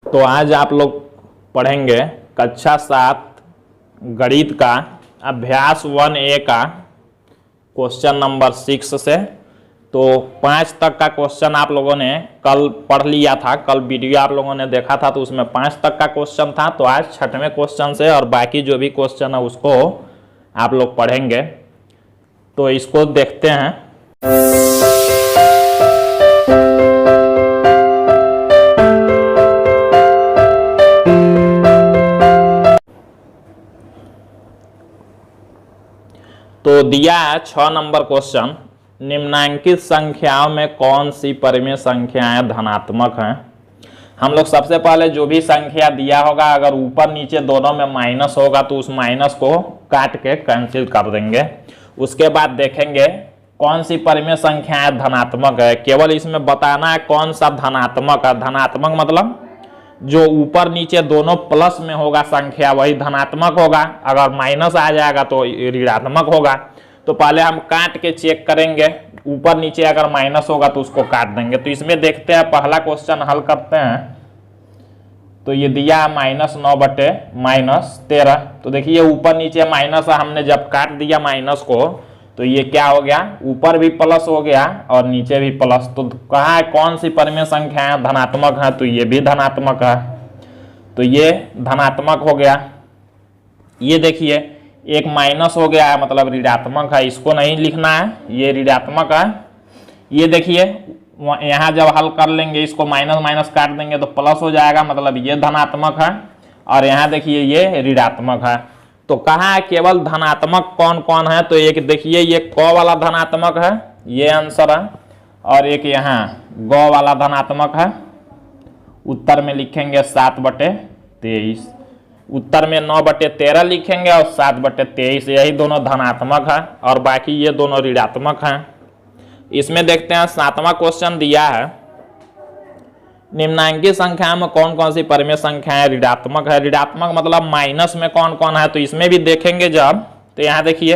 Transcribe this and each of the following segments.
तो आज आप लोग पढ़ेंगे कक्षा 7 गणित का अभ्यास 1A का क्वेश्चन नंबर 6 से। तो 5 तक का क्वेश्चन आप लोगों ने कल पढ़ लिया था, कल वीडियो आप लोगों ने देखा था, तो उसमें 5 तक का क्वेश्चन था। तो आज 6वें क्वेश्चन से और बाकी जो भी क्वेश्चन है उसको आप लोग पढ़ेंगे। तो इसको देखते हैं। तो दिया है 6 नंबर क्वेश्चन, निम्नांकित संख्याओं में कौन सी परिमेय संख्याएं धनात्मक हैं। हम लोग सबसे पहले जो भी संख्या दिया होगा अगर ऊपर नीचे दोनों में माइनस होगा तो उस माइनस को काट के कैंसिल कर देंगे। उसके बाद देखेंगे कौन सी परिमेय संख्याएं धनात्मक है। केवल इसमें बताना है कौन सा धनात्मक है। धनात्मक मतलब जो ऊपर नीचे दोनों प्लस में होगा संख्या वही धनात्मक होगा, अगर माइनस आ जाएगा तो ऋणात्मक होगा। तो पहले हम काट के चेक करेंगे, ऊपर नीचे अगर माइनस होगा तो उसको काट देंगे। तो इसमें देखते हैं, पहला क्वेश्चन हल करते हैं। तो ये दिया है -9/-13। तो देखिए ऊपर नीचे माइनस है, हमने जब काट दिया माइनस को तो ये क्या हो गया, ऊपर भी प्लस हो गया और नीचे भी प्लस। तो कहा है कौन सी परिमेय संख्या धनात्मक है, तो ये भी धनात्मक है। तो ये धनात्मक हो गया। ये देखिए एक माइनस हो गया है मतलब ऋणात्मक है, इसको नहीं लिखना है, ये ऋणात्मक है। ये देखिए यहाँ जब हल कर लेंगे इसको माइनस माइनस काट देंगे तो प्लस हो जाएगा, मतलब ये धनात्मक है। और यहाँ देखिए ये ऋणात्मक है। तो कहाँ है केवल धनात्मक कौन कौन है, तो एक देखिए ये क वाला धनात्मक है, ये आंसर है। और एक यहाँ ग वाला धनात्मक है। उत्तर में लिखेंगे 7/23, उत्तर में 9/13 लिखेंगे और 7/23, यही दोनों धनात्मक है और बाकी ये दोनों ऋणात्मक हैं। इसमें देखते हैं 7वां क्वेश्चन दिया है, निम्नांकित संख्या में कौन कौन सी परिमेय संख्याएं ऋणात्मक है। ऋणात्मक मतलब माइनस में कौन कौन है, तो इसमें भी देखेंगे जब। तो यहाँ देखिए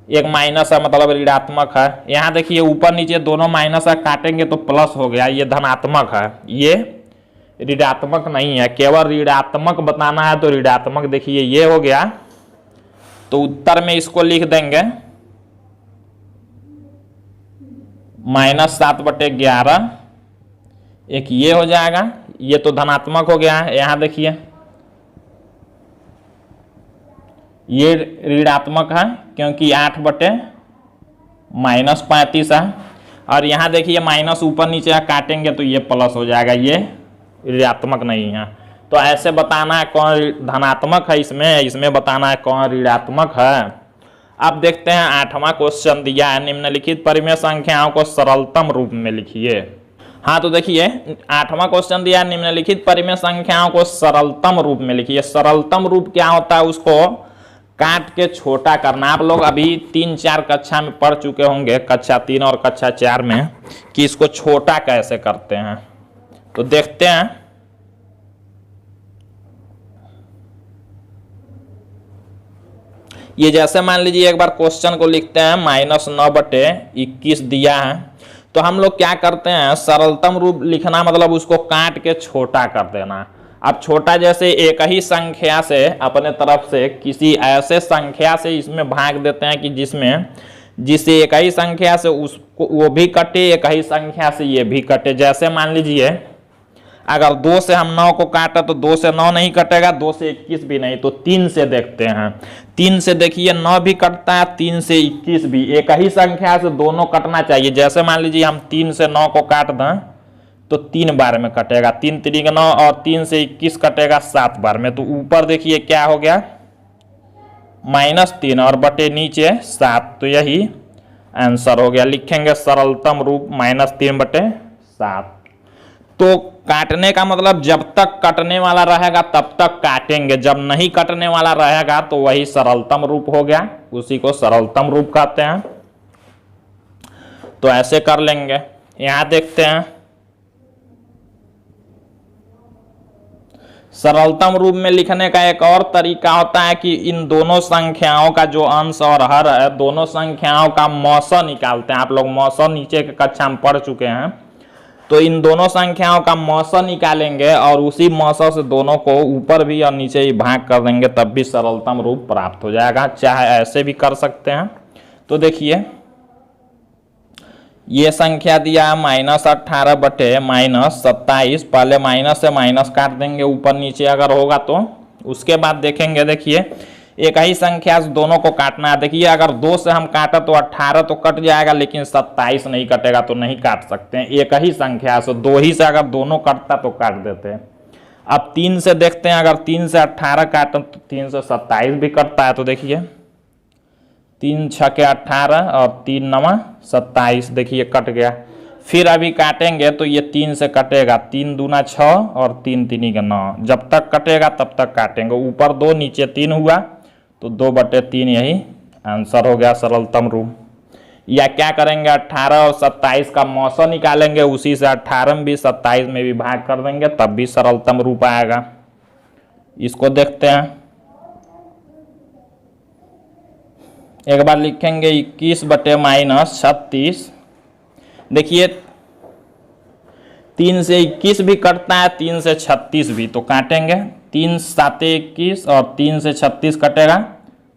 एक माइनस है मतलब ऋणात्मक है। यहाँ देखिए ऊपर नीचे दोनों माइनस है, काटेंगे तो प्लस हो गया, ये धनात्मक है, ये ऋणात्मक नहीं है। केवल ऋणात्मक बताना है तो ऋणात्मक देखिए ये हो गया। तो उत्तर में इसको लिख देंगे -7/11। एक ये हो जाएगा, ये तो धनात्मक हो गया है। यहाँ देखिए ये ऋणात्मक है क्योंकि 8/-35 है। और यहाँ देखिए माइनस ऊपर नीचे काटेंगे तो ये प्लस हो जाएगा, ये ऋणात्मक नहीं है। तो ऐसे बताना है कौन धनात्मक है, इसमें बताना है कौन ऋणात्मक है। अब देखते हैं 8वां क्वेश्चन दिया है, निम्नलिखित परिमेय संख्याओं को सरलतम रूप में लिखिए। हाँ तो देखिए 8वां क्वेश्चन दिया है, निम्नलिखित परिमेय संख्याओं को सरलतम रूप में लिखिए। सरलतम रूप क्या होता है, उसको काट के छोटा करना। आप लोग अभी 3-4 कक्षा में पढ़ चुके होंगे, कक्षा 3 और कक्षा 4 में, कि इसको छोटा कैसे करते हैं। तो देखते हैं। ये जैसे मान लीजिए एक बार क्वेश्चन को लिखते हैं, -9/21 दिया है। तो हम लोग क्या करते हैं, सरलतम रूप लिखना मतलब उसको काट के छोटा कर देना। अब छोटा जैसे एक ही संख्या से अपने तरफ से किसी ऐसे संख्या से इसमें भाग देते हैं कि जिससे एक ही संख्या से उसको वो भी कटे, एक ही संख्या से ये भी कटे। जैसे मान लीजिए अगर 2 से हम 9 को काटा तो 2 से 9 नहीं कटेगा, 2 से 21 भी नहीं। तो 3 से देखते हैं, 3 से देखिए 9 भी कटता है, 3 से 21 भी। एक ही संख्या से दोनों कटना चाहिए। जैसे मान लीजिए हम 3 से 9 को काट दें तो 3 बार में कटेगा, 3 3 9 और 3 से 21 कटेगा 7 बार में। तो ऊपर देखिए क्या हो गया, -3 और बटे नीचे 7। तो यही आंसर हो गया। लिखेंगे सरलतम रूप -3/7। तो काटने का मतलब जब तक कटने वाला रहेगा तब तक काटेंगे, जब नहीं कटने वाला रहेगा तो वही सरलतम रूप हो गया, उसी को सरलतम रूप कहते हैं। तो ऐसे कर लेंगे। यहां देखते हैं सरलतम रूप में लिखने का एक और तरीका होता है कि इन दोनों संख्याओं का जो अंश और हर है, दोनों संख्याओं का मौसा निकालते हैं। आप लोग मौसा नीचे के कक्षा में पढ़ चुके हैं। तो इन दोनों संख्याओं का मौसा निकालेंगे और उसी मौसा से दोनों को ऊपर भी और नीचे भी भाग कर देंगे, तब भी सरलतम रूप प्राप्त हो जाएगा। चाहे ऐसे भी कर सकते हैं। तो देखिए ये संख्या दिया -18 बटे -27। पहले माइनस से माइनस काट देंगे ऊपर नीचे अगर होगा तो। उसके बाद देखेंगे, देखिए एक ही संख्या से दोनों को काटना है। देखिए अगर 2 से हम काटा तो 18 तो कट जाएगा, लेकिन 27 नहीं कटेगा, तो नहीं काट सकते हैं। एक ही संख्या से 2 ही से अगर दोनों कटता तो काट देते हैं। अब 3 से देखते हैं, अगर 3 से 18 काटें तो 3 से 27 भी कटता है। तो देखिए 3 छके 18 और 3 नवा 27, देखिए कट गया। फिर अभी काटेंगे तो ये 3 से कटेगा, 3 दूना 6 और 3 तीनी का 9। जब तक कटेगा तब तक काटेंगे। ऊपर 2 नीचे 3 हुआ तो 2/3 यही आंसर हो गया सरलतम रूप। या क्या करेंगे, 18 और 27 का मौसा निकालेंगे, उसी से 18 में भी 27 में भी भाग कर देंगे, तब भी सरलतम रूप आएगा। इसको देखते हैं। एक बार लिखेंगे 21 बटे -36। देखिए 3 से 21 भी कटता है, 3 से 36 भी, तो काटेंगे। 3 7 21 और 3 से 36 कटेगा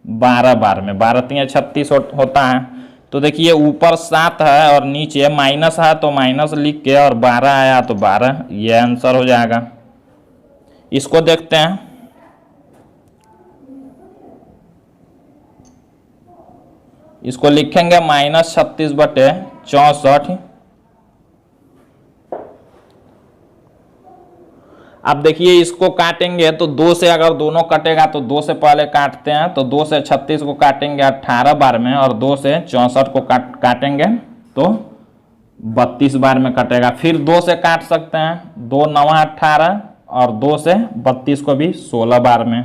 12 बार में, 12 3 36 होता है। तो देखिए ऊपर 7 है और नीचे माइनस है, तो माइनस लिख के, और 12 आया तो 12, ये आंसर हो जाएगा। इसको देखते हैं। इसको लिखेंगे -36 बटे 64। अब देखिए इसको काटेंगे तो 2 से अगर दोनों कटेगा तो 2 से पहले काटते हैं। तो 2 से 36 को काटेंगे 18 बार में, और 2 से 64 को काटेंगे तो 32 बार में कटेगा। फिर 2 से काट सकते हैं, 2 9 18 और 2 से 32 को भी 16 बार में।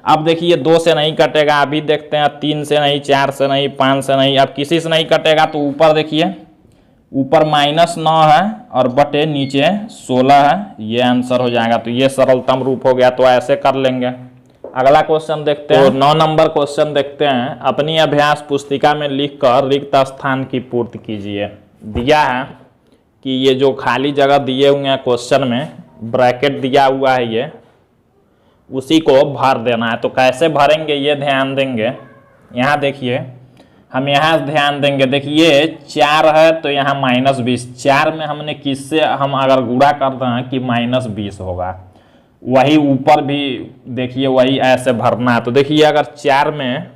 अब देखिए 2 से नहीं कटेगा, अभी देखते हैं। 3 से नहीं, 4 से नहीं, 5 से नहीं, अब किसी से नहीं कटेगा। तो ऊपर देखिए, ऊपर -9 है और बटे नीचे 16 है, ये आंसर हो जाएगा। तो ये सरलतम रूप हो गया। तो ऐसे कर लेंगे। अगला क्वेश्चन देखते हैं। तो 9 नंबर क्वेश्चन देखते हैं। अपनी अभ्यास पुस्तिका में लिखकर रिक्त स्थान की पूर्ति कीजिए। दिया है कि ये जो खाली जगह दिए हुए हैं क्वेश्चन में, ब्रैकेट दिया हुआ है, ये उसी को भर देना है। तो कैसे भरेंगे ये ध्यान देंगे। यहाँ देखिए, हम यहाँ ध्यान देंगे। देखिए 4 है तो यहाँ -20। 4 में हमने किससे हम अगर गुणा कर दें कि -20 होगा, वही ऊपर भी देखिए वही ऐसे भरना है। तो देखिए अगर 4 में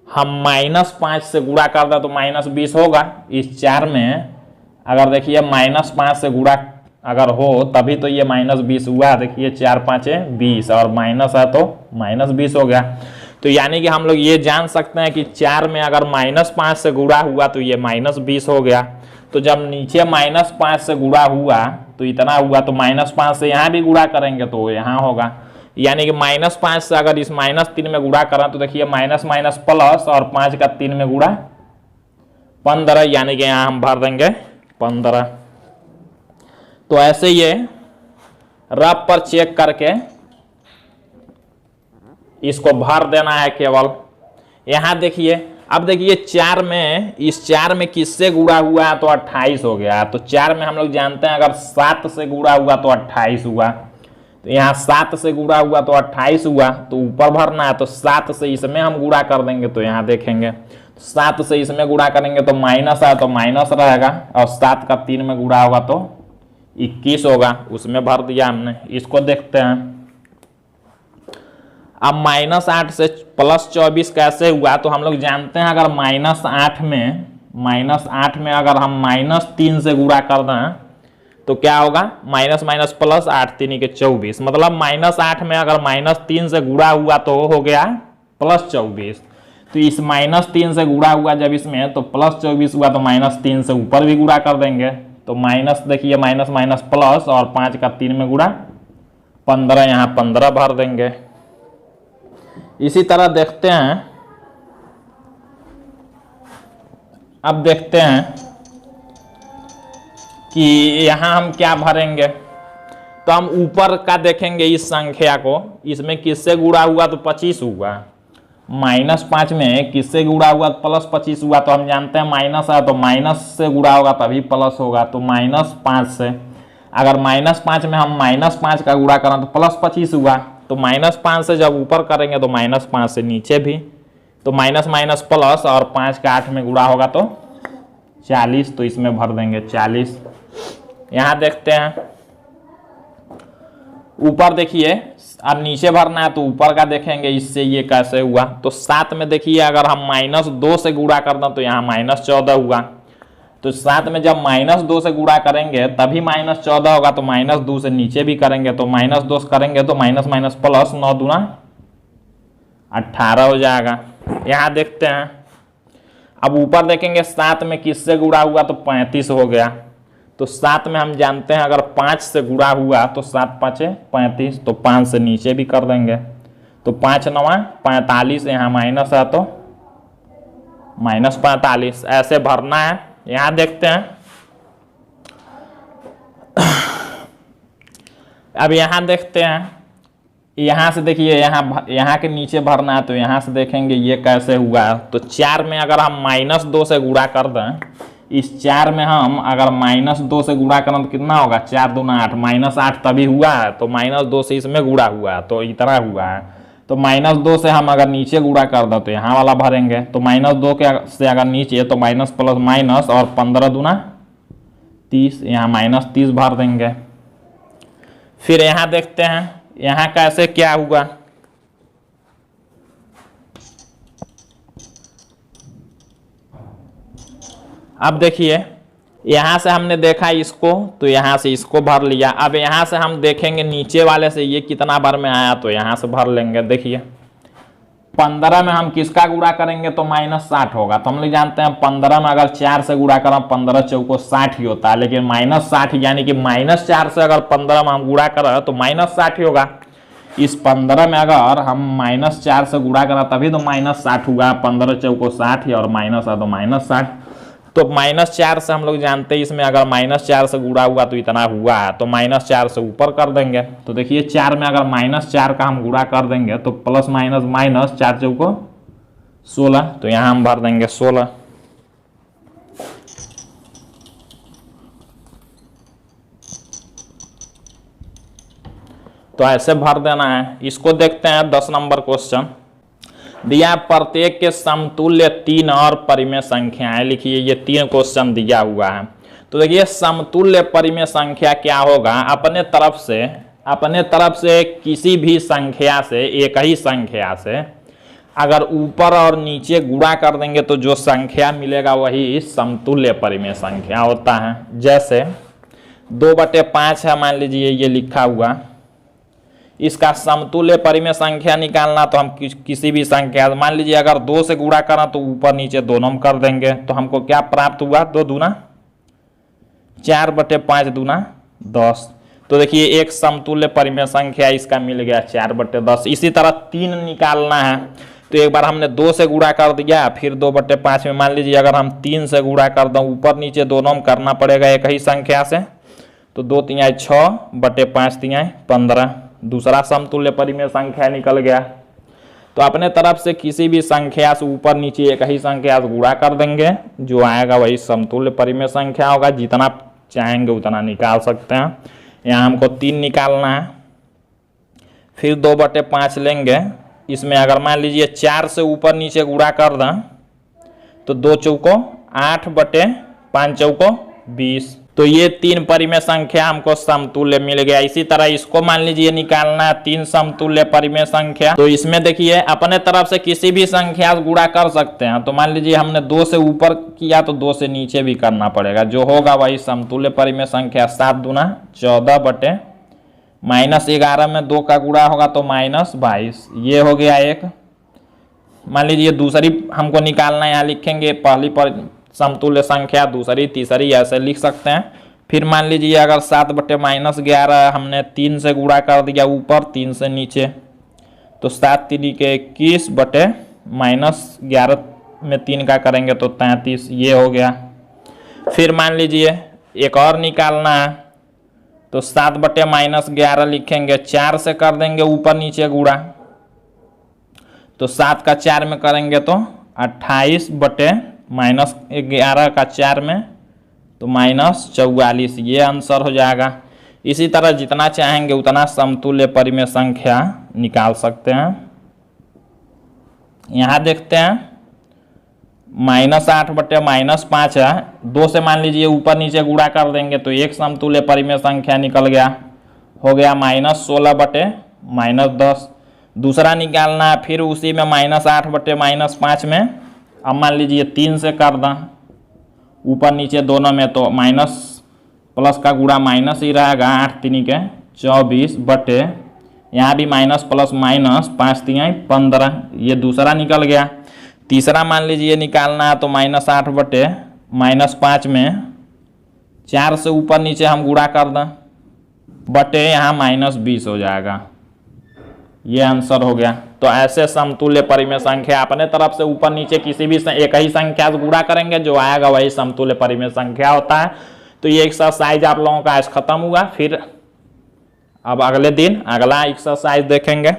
हम -5 से गुणा कर दें तो -20 होगा। इस 4 में अगर देखिए -5 से गुणा अगर हो तभी तो ये -20 हुआ। देखिए 4 5 20 और माइनस है तो -20 हो गया। तो यानी कि हम लोग ये जान सकते हैं कि 4 में अगर -5 से गुणा हुआ तो ये -20 हो गया। तो जब नीचे -5 से गुणा हुआ तो इतना हुआ, तो -5 से यहाँ भी गुणा करेंगे तो यहाँ होगा। यानी कि -5 से अगर इस -3 में गुणा करें तो देखिए माइनस माइनस प्लस, और 5 का 3 में गुणा 15, यानी कि यहाँ हम भर देंगे 15। तो ऐसे ये रफ पर चेक करके इसको भर देना है केवल। यहां देखिए, अब देखिए 4 में, इस 4 में किससे गुणा हुआ है तो 28 हो गया। तो 4 में हम लोग जानते हैं अगर 7 से गुणा हुआ तो 28 हुआ। तो यहाँ 7 से गुणा हुआ तो 28 हुआ, तो ऊपर भरना है। तो 7 से इसमें हम गुणा कर देंगे तो यहाँ देखेंगे 7 से इसमें गुणा करेंगे तो माइनस है तो माइनस रहेगा, और 7 का 3 में गुणा होगा तो 21 होगा, उसमें भर दिया हमने। इसको देखते हैं। अब -8 से +24 कैसे हुआ, तो हम लोग जानते हैं अगर -8 में अगर हम -3 से गुणा कर दें तो क्या होगा, माइनस माइनस प्लस, 8 3 के 24, मतलब -8 में अगर -3 से गुणा हुआ तो हो गया +24। तो इस -3 से गुणा हुआ जब इसमें तो +24 हुआ, तो -3 से ऊपर भी गुणा कर देंगे। तो माइनस देखिए माइनस माइनस प्लस, और 5 का 3 में गुणा 15, यहाँ 15 भर देंगे। इसी तरह देखते हैं। अब देखते हैं कि यहाँ हम क्या भरेंगे। तो हम ऊपर का देखेंगे इस संख्या को, इसमें किससे गुणा हुआ तो 25 हुआ, -5 में किससे गुणा हुआ? +25 हुआ, तो हम जानते हैं माइनस है तो माइनस से गुणा होगा तभी प्लस होगा, तो -5 से। अगर -5 में हम -5 का गुणा करें तो +25 हुआ, तो -5 से जब ऊपर करेंगे तो -5 से नीचे भी, तो माइनस माइनस प्लस, और 5 का 8 में गुणा होगा तो 40, तो इसमें भर देंगे 40। यहाँ देखते हैं ऊपर, देखिए अब नीचे भरना है तो ऊपर का देखेंगे इससे ये कैसे हुआ। तो 7 में देखिए अगर हम -2 से गुणा कर दें तो यहाँ -14 हुआ, तो 7 में जब -2 से गुणा करेंगे तभी -14 होगा, तो -2 से नीचे भी करेंगे तो -2 करेंगे तो माइनस माइनस प्लस, 9 दूना 18 हो जाएगा। यहाँ देखते हैं अब ऊपर देखेंगे 7 में किससे गुणा हुआ तो 35 हो गया, तो 7 में हम जानते हैं अगर 5 से गुणा हुआ तो 7 5 35, तो 5 से नीचे भी कर देंगे, तो 5 9 45, यहाँ माइनस है तो -45, ऐसे भरना है। यहाँ देखते हैं अब यहाँ देखते हैं, यहाँ से देखिए यहाँ के नीचे भरना है, तो यहाँ से देखेंगे ये कैसे हुआ। तो 4 में अगर हम -2 से गुणा कर दें, इस 4 में हम अगर -2 से गुणा करें तो कितना होगा? 4 दूना 8, -8 तभी हुआ है, तो -2 से इसमें गुणा हुआ है तो इतना हुआ है। तो -2 से हम अगर नीचे गुणा कर दें तो यहाँ वाला भरेंगे, तो -2 के से अगर नीचे तो माइनस प्लस माइनस, और 15 दूना 30, यहाँ -30 भर देंगे। फिर यहाँ देखते हैं यहाँ कैसे क्या हुआ। अब देखिए यहाँ से हमने देखा इसको, तो यहाँ से इसको भर लिया। अब यहाँ से हम देखेंगे नीचे वाले से ये कितना बार में आया, तो यहाँ से भर लेंगे। देखिए 15 में हम किसका गुणा करेंगे तो -60 होगा, तो हम लोग जानते हैं 15 में अगर 4 से गुणा करें 15 चौको 60 ही होता है, लेकिन -60 यानी कि -4 से अगर 15 में हम गुणा करें तो -60 ही होगा। इस 15 में अगर हम -4 से गुणा करें तभी तो -60 हुआ, 15 चौको 60 और माइनस है तो -60, तो -4 से हम लोग जानते हैं इसमें अगर -4 से गुणा हुआ तो इतना हुआ है, तो -4 से ऊपर कर देंगे। तो देखिए 4 में अगर -4 का हम गुणा कर देंगे तो प्लस माइनस माइनस, 4 चौको 16, तो यहाँ हम भर देंगे 16। तो ऐसे भर देना है। इसको देखते हैं 10 नंबर क्वेश्चन दिया, प्रत्येक के समतुल्य 3 और परिमेय संख्याएं लिखिए। ये 3 क्वेश्चन दिया हुआ है। तो देखिए समतुल्य परिमेय संख्या क्या होगा, अपने तरफ से किसी भी संख्या से, एक ही संख्या से अगर ऊपर और नीचे गुणा कर देंगे तो जो संख्या मिलेगा वही समतुल्य परिमेय संख्या होता है। जैसे 2/5 है, मान लीजिए ये लिखा हुआ, इसका समतुल्य परिमेय संख्या निकालना तो हम किसी भी संख्या, मान लीजिए अगर 2 से गुणा करा तो ऊपर नीचे दोनों में कर देंगे, तो हमको क्या प्राप्त हुआ, 2 दूना 4/5 दूना 10। तो देखिए एक समतुल्य परिमेय संख्या इसका मिल गया 4/10। इसी तरह 3 निकालना है, तो एक बार हमने 2 से गुणा कर दिया, फिर 2/5 में मान लीजिए अगर हम 3 से गुणा कर दें, ऊपर नीचे दोनों में करना पड़ेगा एक ही संख्या से, तो 2 3 6/5 3 15, दूसरा समतुल्य परिमेय संख्या निकल गया। तो अपने तरफ से किसी भी संख्या से ऊपर नीचे एक ही संख्या से गुणा कर देंगे, जो आएगा वही समतुल्य परिमेय संख्या होगा। जितना चाहेंगे उतना निकाल सकते हैं। यहाँ हमको 3 निकालना है, फिर 2/5 लेंगे। इसमें अगर मान लीजिए 4 से ऊपर नीचे गुणा कर दें तो 2 चौको 8/5 चौको 20, तो ये 3 परिमेय संख्या हमको समतुल्य मिल गया। इसी तरह इसको मान लीजिए निकालना है 3 समतुल्य परिमेय संख्या, तो इसमें देखिए अपने तरफ से किसी भी संख्या से गुणा कर सकते हैं। तो मान लीजिए हमने 2 से ऊपर किया तो 2 से नीचे भी करना पड़ेगा, जो होगा वही समतुल्य परिमेय संख्या। 7 दूना 14 -11 में 2 का गुणा होगा तो -22, ये हो गया एक। मान लीजिए दूसरी हमको निकालना है, यहाँ लिखेंगे पहली पर समतुल्य संख्या, दूसरी तीसरी ऐसे लिख सकते हैं। फिर मान लीजिए अगर 7/-11 हमने 3 से गुणा कर दिया ऊपर, 3 से नीचे, तो 7 3 के 21/-11 में 3 का करेंगे तो 33, ये हो गया। फिर मान लीजिए एक और निकालना है, तो 7/-11 लिखेंगे, 4 से कर देंगे ऊपर नीचे गुणा, तो 7 का 4 में करेंगे तो 28 बटे -11 का 4 में तो -44, ये आंसर हो जाएगा। इसी तरह जितना चाहेंगे उतना समतुल्य परिमेय संख्या निकाल सकते हैं। यहाँ देखते हैं -8 बटे -5 है, 2 से मान लीजिए ऊपर नीचे गुणा कर देंगे तो एक समतुल्य परिमेय संख्या निकल गया, हो गया -16 बटे -10। दूसरा निकालना है, फिर उसी में -8 बटे -5 में अब मान लीजिए 3 से कर दें ऊपर नीचे दोनों में, तो माइनस प्लस का गुणा माइनस ही रहेगा, 8 3 के 24 बटे यहाँ भी माइनस प्लस माइनस 5 3 15, ये दूसरा निकल गया। तीसरा मान लीजिए निकालना है तो -8 बटे -5 में 4 से ऊपर नीचे हम गुणा कर दें बटे यहाँ -20 हो जाएगा, ये आंसर हो गया। तो ऐसे समतुल्य परिमेय संख्या अपने तरफ से ऊपर नीचे किसी भी एक ही संख्या से गुणा करेंगे, जो आएगा वही समतुल्य परिमेय संख्या होता है। तो ये एक्सरसाइज आप लोगों का आज खत्म हुआ, फिर अब अगले दिन अगला एक्सरसाइज देखेंगे।